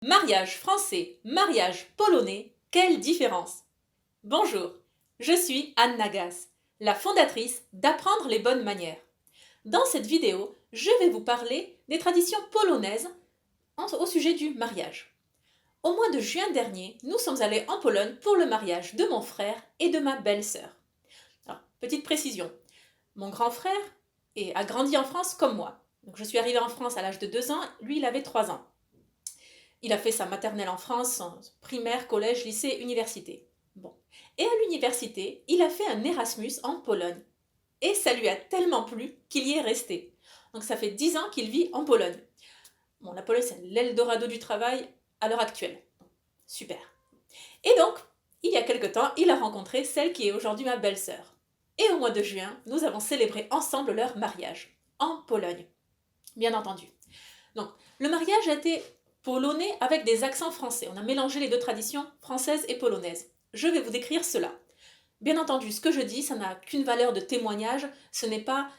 Mariage français, mariage polonais, quelle différence? Bonjour, je suis Anne Nagas, la fondatrice d'Apprendre les bonnes manières. Dans cette vidéo, je vais vous parler des traditions polonaises au sujet du mariage. Au mois de juin dernier, nous sommes allés en Pologne pour le mariage de mon frère et de ma belle-sœur. Alors, petite précision, mon grand frère a grandi en France comme moi. Donc, je suis arrivée en France à l'âge de 2 ans, lui il avait 3 ans. Il a fait sa maternelle en France, en primaire, collège, lycée, université. Bon. Et à l'université, il a fait un Erasmus en Pologne. Et ça lui a tellement plu qu'il y est resté. Donc ça fait 10 ans qu'il vit en Pologne. Bon, la Pologne, c'est l'Eldorado du travail à l'heure actuelle. Super. Et donc, il y a quelque temps, il a rencontré celle qui est aujourd'hui ma belle-sœur. Et au mois de juin, nous avons célébré ensemble leur mariage, en Pologne. Bien entendu. Donc, le mariage a été polonais avec des accents français. On a mélangé les deux traditions françaises et polonaises. Je vais vous décrire cela. Bien entendu, ce que je dis, ça n'a qu'une valeur de témoignage, ce n'est pas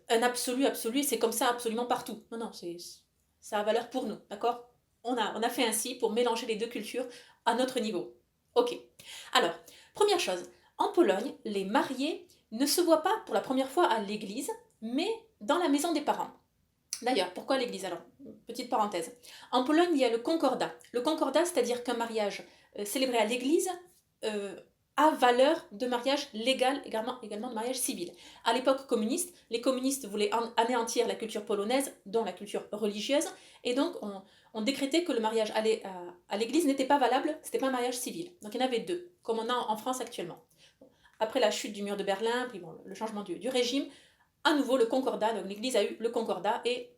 un absolu, c'est comme ça absolument partout. Non, non, ça a valeur pour nous, d'accord? On a fait ainsi pour mélanger les deux cultures à notre niveau. Ok. Alors, première chose, en Pologne, les mariés ne se voient pas pour la première fois à l'église, mais dans la maison des parents. D'ailleurs, pourquoi l'église? Alors, petite parenthèse. En Pologne, il y a le concordat. Le concordat, c'est-à-dire qu'un mariage célébré à l'église a valeur de mariage légal, également de mariage civil. À l'époque communiste, les communistes voulaient anéantir la culture polonaise, dont la culture religieuse, et donc on décrétait que le mariage à l'église n'était pas valable, c'était pas un mariage civil. Donc il y en avait deux, comme on a en France actuellement. Après la chute du mur de Berlin, puis bon, le changement du régime, à nouveau le concordat, donc l'Église a eu le concordat et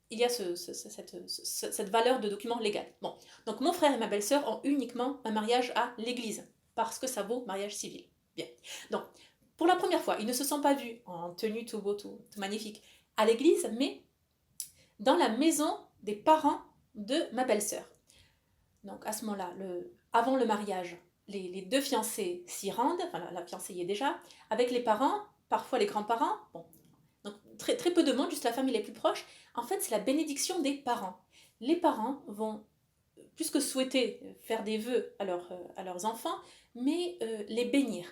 il y a cette valeur de document légal. Bon, donc mon frère et ma belle-sœur ont uniquement un mariage à l'Église, parce que ça vaut mariage civil. Bien. Donc, pour la première fois, ils ne se sont pas vus en tenue tout beau, tout magnifique à l'Église, mais dans la maison des parents de ma belle-sœur. Donc à ce moment-là, avant le mariage, les deux fiancés s'y rendent, enfin la fiancée y est déjà, avec les parents, parfois les grands-parents, bon, donc très, très peu de monde, juste la famille les plus proches. En fait, c'est la bénédiction des parents. Les parents vont plus que souhaiter faire des vœux à leurs enfants, mais les bénir.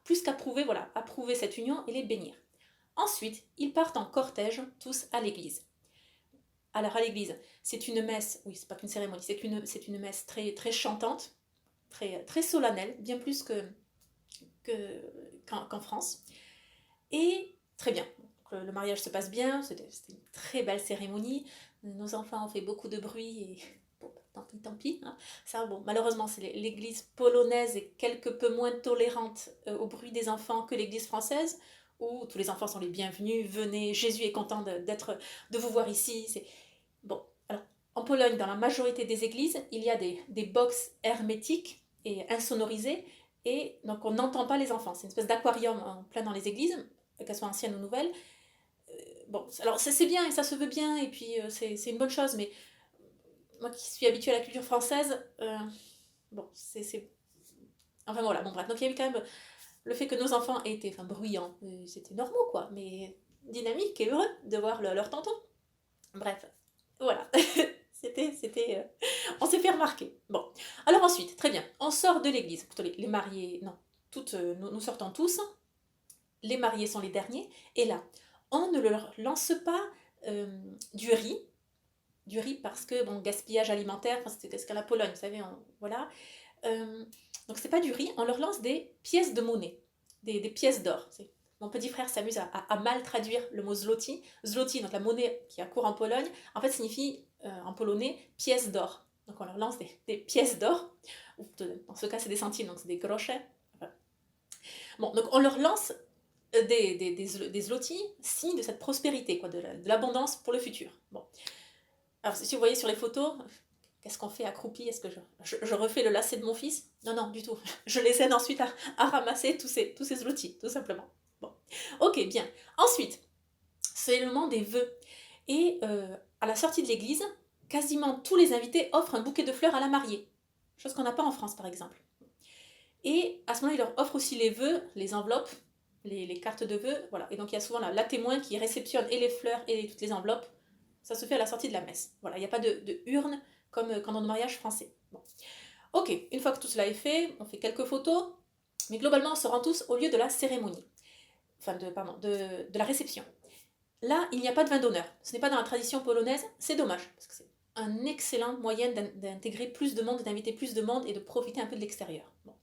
Plus qu'approuver, voilà, approuver cette union et les bénir. Ensuite, ils partent en cortège, tous à l'église. Alors à l'église, c'est une messe, oui, c'est pas qu'une cérémonie, c'est une messe très, très chantante, très, très solennelle, bien plus qu'en France. Et très bien, le mariage se passe bien, c'était une très belle cérémonie. Nos enfants ont fait beaucoup de bruit et bon, tant pis. Hein. Ça, bon, malheureusement, c'est l'église polonaise est quelque peu moins tolérante au bruit des enfants que l'église française, où tous les enfants sont les bienvenus, venez, Jésus est content de vous voir ici. Bon, alors, en Pologne, dans la majorité des églises, il y a des box hermétiques et insonorisées, et donc on n'entend pas les enfants. C'est une espèce d'aquarium en plein dans les églises, qu'elles soient anciennes ou nouvelles. Bon, alors c'est bien et ça se veut bien, et puis c'est une bonne chose, mais moi qui suis habituée à la culture française, bon, enfin voilà, bon bref. Donc il y a eu quand même le fait que nos enfants aient été, enfin bruyants, c'était normaux quoi, mais dynamique et heureux de voir leur tonton. Bref, voilà. On s'est fait remarquer. Bon, alors ensuite, très bien, on sort de l'église, plutôt les mariés, non, nous sortons tous, les mariés sont les derniers, et là, on ne leur lance pas du riz parce que, bon, gaspillage alimentaire, enfin, c'est ce qu'à la Pologne, vous savez, voilà. Donc c'est pas du riz, on leur lance des pièces de monnaie, des pièces d'or. Mon petit frère s'amuse à mal traduire le mot zloty. Zloty, donc la monnaie qui a cours en Pologne, en fait signifie en polonais pièces d'or. Donc on leur lance des pièces d'or, ou dans ce cas c'est des centimes, donc c'est des grosze. Enfin. Bon, donc on leur lance des zloty, signe de cette prospérité, quoi, de l'abondance pour le futur. Bon. Alors si vous voyez sur les photos, qu'est-ce qu'on fait accroupi? Est-ce que je refais le lacet de mon fils? Non, non, du tout. Je les aide ensuite à ramasser tous ces zloty, tout simplement. Bon, ok, bien. Ensuite, c'est le moment des vœux. Et à la sortie de l'église, quasiment tous les invités offrent un bouquet de fleurs à la mariée. Chose qu'on n'a pas en France, par exemple. Et à ce moment-là, ils leur offrent aussi les vœux, les enveloppes, les cartes de vœux. Voilà. Et donc, il y a souvent la témoin qui réceptionne et les fleurs et toutes les enveloppes. Ça se fait à la sortie de la messe. Voilà, il n'y a pas de urne comme quand dans nos mariages français. Bon. Ok, une fois que tout cela est fait, on fait quelques photos, mais globalement on se rend tous au lieu de la cérémonie, enfin de la réception. Là, il n'y a pas de vin d'honneur. Ce n'est pas dans la tradition polonaise, c'est dommage, parce que c'est un excellent moyen d'intégrer plus de monde, d'inviter plus de monde et de profiter un peu de l'extérieur. Bon.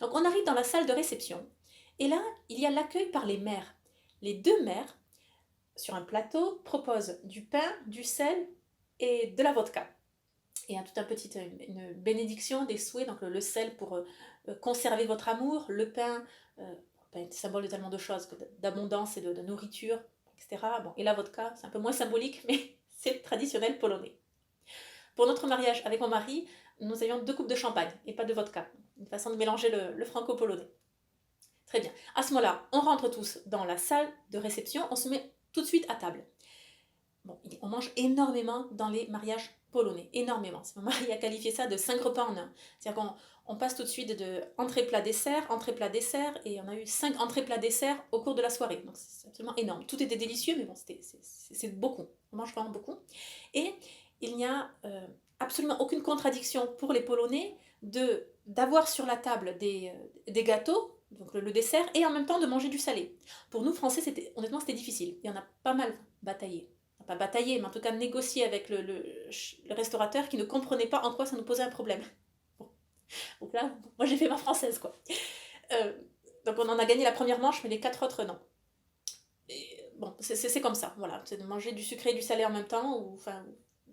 Donc on arrive dans la salle de réception, et là, il y a l'accueil par les mères. Les deux mères, sur un plateau, proposent du pain, du sel et de la vodka. Et tout un petit, une bénédiction, des souhaits, donc le sel pour conserver votre amour, le pain, symbole de tellement de choses, d'abondance et de nourriture, etc. Bon, et la vodka, c'est un peu moins symbolique, mais c'est traditionnel polonais. Pour notre mariage avec mon mari, nous avions 2 coupes de champagne et pas de vodka. Une façon de mélanger le franco-polonais. Très bien. À ce moment-là, on rentre tous dans la salle de réception, on se met tout de suite à table. Bon, on mange énormément dans les mariages polonais, énormément. Mon mari a qualifié ça de 5 repas en un. C'est-à-dire qu'on passe tout de suite de entrée, plat, dessert, et on a eu 5 entrées, plats, desserts au cours de la soirée. Donc c'est absolument énorme. Tout était délicieux, mais bon, c'est beaucoup. On mange vraiment beaucoup. Et il n'y a absolument aucune contradiction pour les Polonais d'avoir sur la table des gâteaux, donc le dessert, et en même temps de manger du salé. Pour nous, Français, honnêtement, c'était difficile. Et on a pas mal bataillé. Pas bataillé, mais en tout cas négocié avec le restaurateur qui ne comprenait pas en quoi ça nous posait un problème. Bon. Donc là, moi j'ai fait ma française, quoi. Donc on en a gagné la première manche, mais les 4 autres, non. Et, bon, c'est comme ça, voilà. C'est de manger du sucré et du salé en même temps,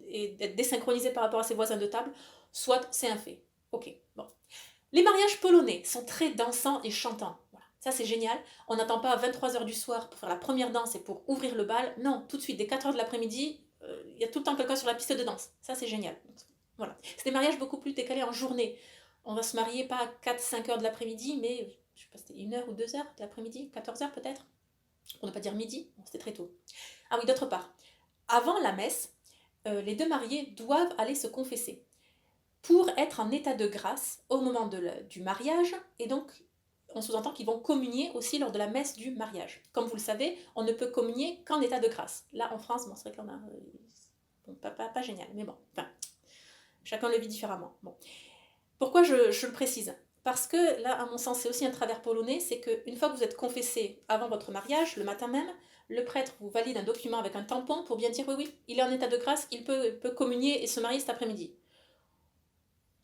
et d'être désynchronisé par rapport à ses voisins de table, soit c'est un fait. Ok, bon. Les mariages polonais sont très dansants et chantants. Voilà. Ça, c'est génial. On n'attend pas à 23h du soir pour faire la première danse et pour ouvrir le bal. Non, tout de suite, dès 4h de l'après-midi, il y a tout le temps quelqu'un sur la piste de danse. Ça, c'est génial. Voilà. C'est des mariages beaucoup plus décalés en journée. On va se marier pas à 4-5h de l'après-midi, mais je sais pas, c'était 1h ou 2h de l'après-midi, 14h peut-être, pour ne pas dire midi. Bon, c'était très tôt. Ah oui, d'autre part, avant la messe, les deux mariés doivent aller se confesser pour être en état de grâce au moment du mariage, et donc on sous-entend qu'ils vont communier aussi lors de la messe du mariage. Comme vous le savez, on ne peut communier qu'en état de grâce. Là, en France, bon, c'est vrai qu'on a... bon, pas génial, mais bon, enfin, chacun le vit différemment. Bon. Pourquoi je le précise ? Parce que là, à mon sens, c'est aussi un travers polonais, c'est qu'une fois que vous êtes confessé avant votre mariage, le matin même, le prêtre vous valide un document avec un tampon pour bien dire oui, il est en état de grâce, il peut communier et se marier cet après-midi.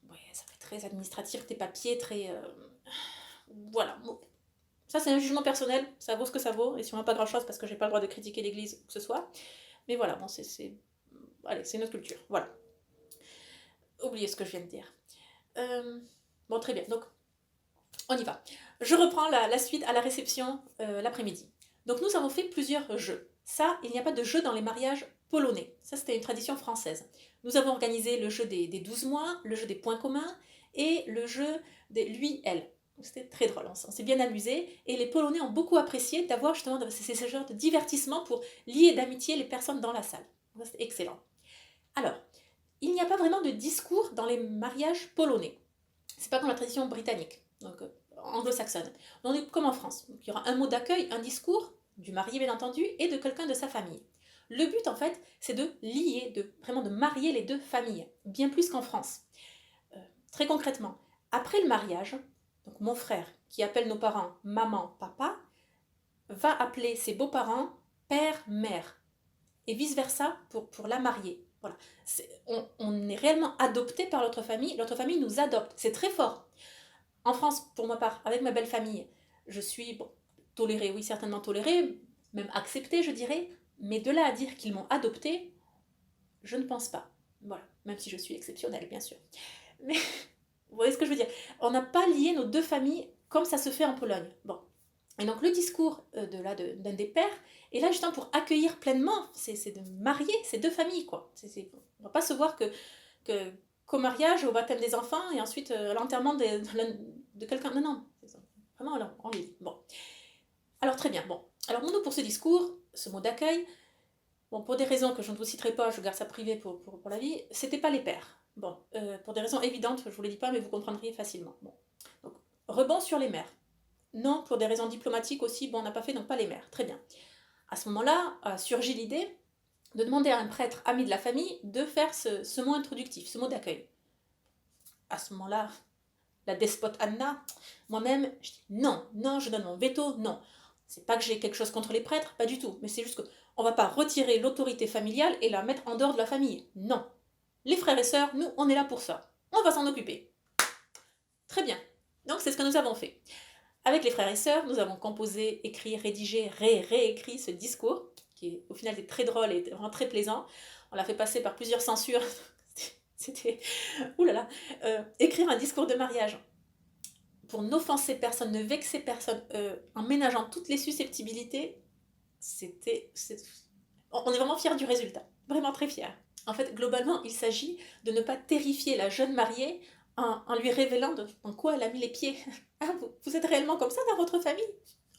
Ouais, ça fait très administratif, tes papiers, très... Voilà. Ça, c'est un jugement personnel, ça vaut ce que ça vaut, et sûrement pas grand-chose parce que j'ai pas le droit de critiquer l'église ou que ce soit. Mais voilà, bon, allez, c'est notre culture, voilà. Oubliez ce que je viens de dire. Bon, très bien, donc, on y va. Je reprends la suite à la réception l'après-midi. Donc, nous avons fait plusieurs jeux. Ça, il n'y a pas de jeu dans les mariages polonais. Ça, c'était une tradition française. Nous avons organisé le jeu des 12 mois, le jeu des points communs, et le jeu des lui-elle. C'était très drôle, on s'est bien amusé, et les Polonais ont beaucoup apprécié d'avoir justement ce genre de divertissement pour lier d'amitié les personnes dans la salle. C'était excellent. Alors, il n'y a pas vraiment de discours dans les mariages polonais. C'est pas comme la tradition britannique, donc anglo-saxonne. On est comme en France. Donc, il y aura un mot d'accueil, un discours, du marié bien entendu, et de quelqu'un de sa famille. Le but en fait, c'est de lier, vraiment de marier les deux familles, bien plus qu'en France. Très concrètement, après le mariage, donc mon frère, qui appelle nos parents maman, papa, va appeler ses beaux-parents père, mère, et vice-versa pour la mariée. Voilà. On est réellement adopté par l'autre famille nous adopte. C'est très fort. En France, pour ma part, avec ma belle famille, je suis tolérée, oui, certainement tolérée, même acceptée, je dirais, mais de là à dire qu'ils m'ont adoptée, je ne pense pas. Voilà, même si je suis exceptionnelle, bien sûr. Mais vous voyez ce que je veux dire ? On n'a pas lié nos deux familles comme ça se fait en Pologne. Bon. Et donc le discours d'un des pères est là justement pour accueillir pleinement, c'est de marier ces deux familles, quoi. On ne va pas se voir qu'au mariage, au baptême des enfants, et ensuite à l'enterrement de quelqu'un. Non, vraiment en ligne. Bon. Alors très bien, bon. Alors nous, pour ce discours, ce mot d'accueil, bon, pour des raisons que je ne vous citerai pas, je garde ça privé pour la vie, c'était pas les pères. Bon, pour des raisons évidentes, je vous les dis pas, mais vous comprendriez facilement. Bon. Donc, rebond sur les mères. Non, pour des raisons diplomatiques aussi, bon, on n'a pas fait, donc pas les mères. Très bien. À ce moment-là, a surgi l'idée de demander à un prêtre ami de la famille de faire ce mot introductif, ce mot d'accueil. À ce moment-là, la despote Anna, moi-même, je dis non, non, je donne mon veto, non. C'est pas que j'ai quelque chose contre les prêtres, pas du tout, mais c'est juste qu'on va pas retirer l'autorité familiale et la mettre en dehors de la famille. Non. Les frères et sœurs, nous, on est là pour ça. On va s'en occuper. Très bien. Donc c'est ce que nous avons fait. Avec les frères et sœurs, nous avons composé, écrit, rédigé, réécrit ce discours, qui au final est très drôle et vraiment très plaisant. On l'a fait passer par plusieurs censures. C'était... Oulala. Écrire un discours de mariage pour n'offenser personne, ne vexer personne, en ménageant toutes les susceptibilités, on est vraiment fiers du résultat. Vraiment très fiers. En fait, globalement, il s'agit de ne pas terrifier la jeune mariée en lui révélant en quoi elle a mis les pieds. Ah, vous êtes réellement comme ça dans votre famille?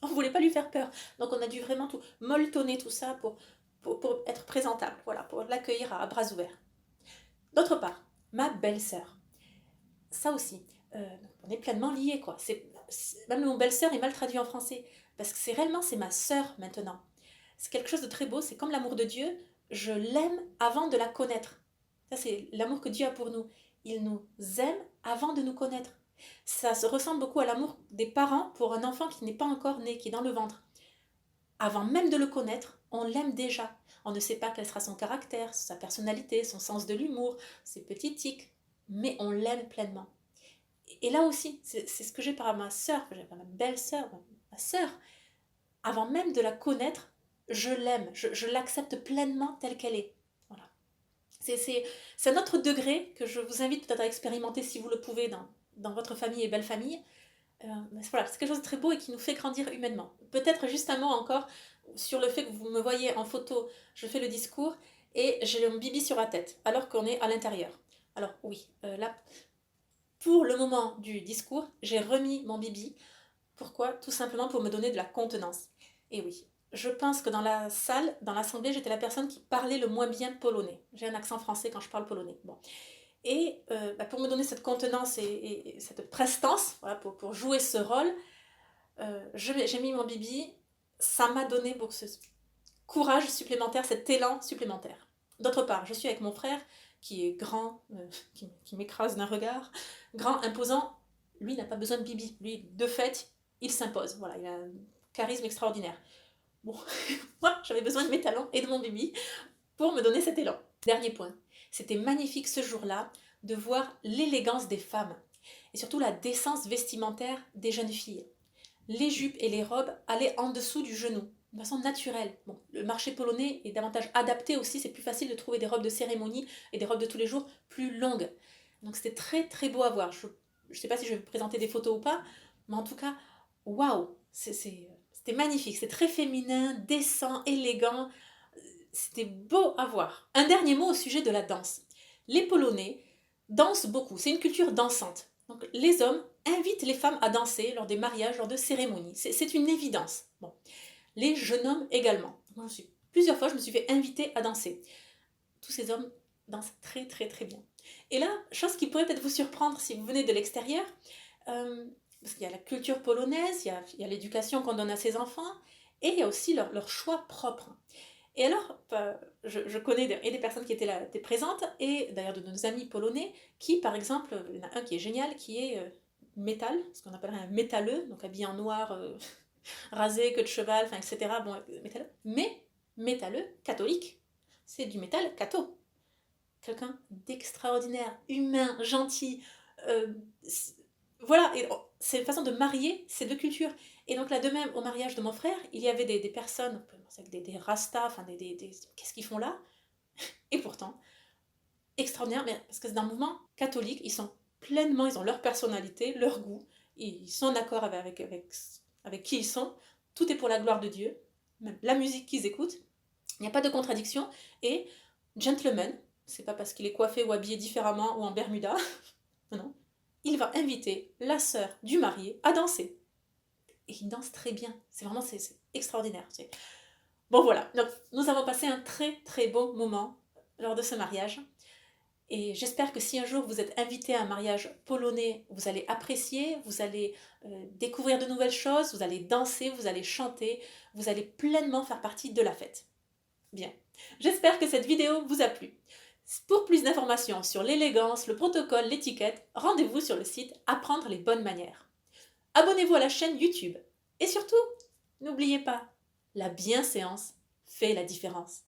On ne voulait pas lui faire peur. Donc on a dû vraiment tout molletonner tout ça pour être présentable, voilà, pour l'accueillir à bras ouverts. D'autre part, ma belle-sœur. Ça aussi, on est pleinement liés, quoi. Même mon belle-sœur est mal traduit en français, parce que c'est ma sœur maintenant. C'est quelque chose de très beau, c'est comme l'amour de Dieu, je l'aime avant de la connaître. Ça, c'est l'amour que Dieu a pour nous. Il nous aime avant de nous connaître. Ça se ressemble beaucoup à l'amour des parents pour un enfant qui n'est pas encore né, qui est dans le ventre. Avant même de le connaître, on l'aime déjà. On ne sait pas quel sera son caractère, sa personnalité, son sens de l'humour, ses petits tics, mais on l'aime pleinement. Et là aussi, c'est ce que j'ai par ma sœur, que j'ai par ma belle-sœur, ma sœur. Avant même de la connaître, je l'aime, je l'accepte pleinement telle qu'elle est. Voilà. C'est un autre degré que je vous invite peut-être à expérimenter si vous le pouvez dans votre famille et belle famille. Voilà, c'est quelque chose de très beau et qui nous fait grandir humainement. Peut-être juste un mot encore sur le fait que vous me voyez en photo, je fais le discours et j'ai mon bibi sur la tête, alors qu'on est à l'intérieur. Alors oui, là, pour le moment du discours, j'ai remis mon bibi. Pourquoi? Tout simplement pour me donner de la contenance. Et oui, je pense que dans la salle, dans l'assemblée, j'étais la personne qui parlait le moins bien polonais. J'ai un accent français quand je parle polonais. Bon. Et pour me donner cette contenance et cette prestance, voilà, pour jouer ce rôle, j'ai mis mon bibi. Ça m'a donné beaucoup ce courage supplémentaire, cet élan supplémentaire. D'autre part, je suis avec mon frère qui est grand, qui m'écrase d'un regard, grand, imposant. Lui n'a pas besoin de bibi. Lui, de fait, il s'impose. Voilà, il a un charisme extraordinaire. Bon, moi, j'avais besoin de mes talents et de mon bibi pour me donner cet élan. Dernier point. C'était magnifique ce jour-là de voir l'élégance des femmes et surtout la décence vestimentaire des jeunes filles. Les jupes et les robes allaient en dessous du genou, de façon naturelle. Bon, le marché polonais est davantage adapté aussi, c'est plus facile de trouver des robes de cérémonie et des robes de tous les jours plus longues. Donc c'était très très beau à voir. Je ne sais pas si je vais vous présenter des photos ou pas, mais en tout cas, waouh, c'était magnifique, c'est très féminin, décent, élégant, c'était beau à voir. Un dernier mot au sujet de la danse. Les Polonais dansent beaucoup, c'est une culture dansante. Donc les hommes invitent les femmes à danser lors des mariages, lors de cérémonies. C'est une évidence. Bon. Les jeunes hommes également. Moi, plusieurs fois, je me suis fait inviter à danser. Tous ces hommes dansent très très très bien. Et là, chose qui pourrait peut-être vous surprendre si vous venez de l'extérieur, parce qu'il y a la culture polonaise, il y a l'éducation qu'on donne à ses enfants, et il y a aussi leur choix propre. Et alors, je connais des personnes qui étaient là, étaient présentes, et d'ailleurs de nos amis polonais, qui par exemple, il y en a un qui est génial, qui est métal, ce qu'on appellerait un métalleux, donc habillé en noir, rasé, queue de cheval, enfin, etc. Bon, métalleux. Mais métalleux, catholique, c'est du métal catho. Quelqu'un d'extraordinaire, humain, gentil. Voilà, et c'est une façon de marier ces deux cultures. Et donc là, de même, au mariage de mon frère, il y avait des personnes, des rastas, enfin qu'est-ce qu'ils font là? Et pourtant, extraordinaire, mais parce que c'est un mouvement catholique, ils sont pleinement, ils ont leur personnalité, leur goût, ils sont en accord avec qui ils sont, tout est pour la gloire de Dieu, même la musique qu'ils écoutent, il n'y a pas de contradiction, et gentleman, c'est pas parce qu'il est coiffé ou habillé différemment ou en Bermuda, non, il va inviter la sœur du marié à danser. Et il danse très bien, c'est extraordinaire. Bon voilà, donc nous avons passé un très très beau moment lors de ce mariage. Et j'espère que si un jour vous êtes invité à un mariage polonais, vous allez apprécier, vous allez découvrir de nouvelles choses, vous allez danser, vous allez chanter, vous allez pleinement faire partie de la fête. Bien. J'espère que cette vidéo vous a plu. Pour plus d'informations sur l'élégance, le protocole, l'étiquette, rendez-vous sur le site Apprendre les bonnes manières. Abonnez-vous à la chaîne YouTube. Et surtout, n'oubliez pas, la bienséance fait la différence.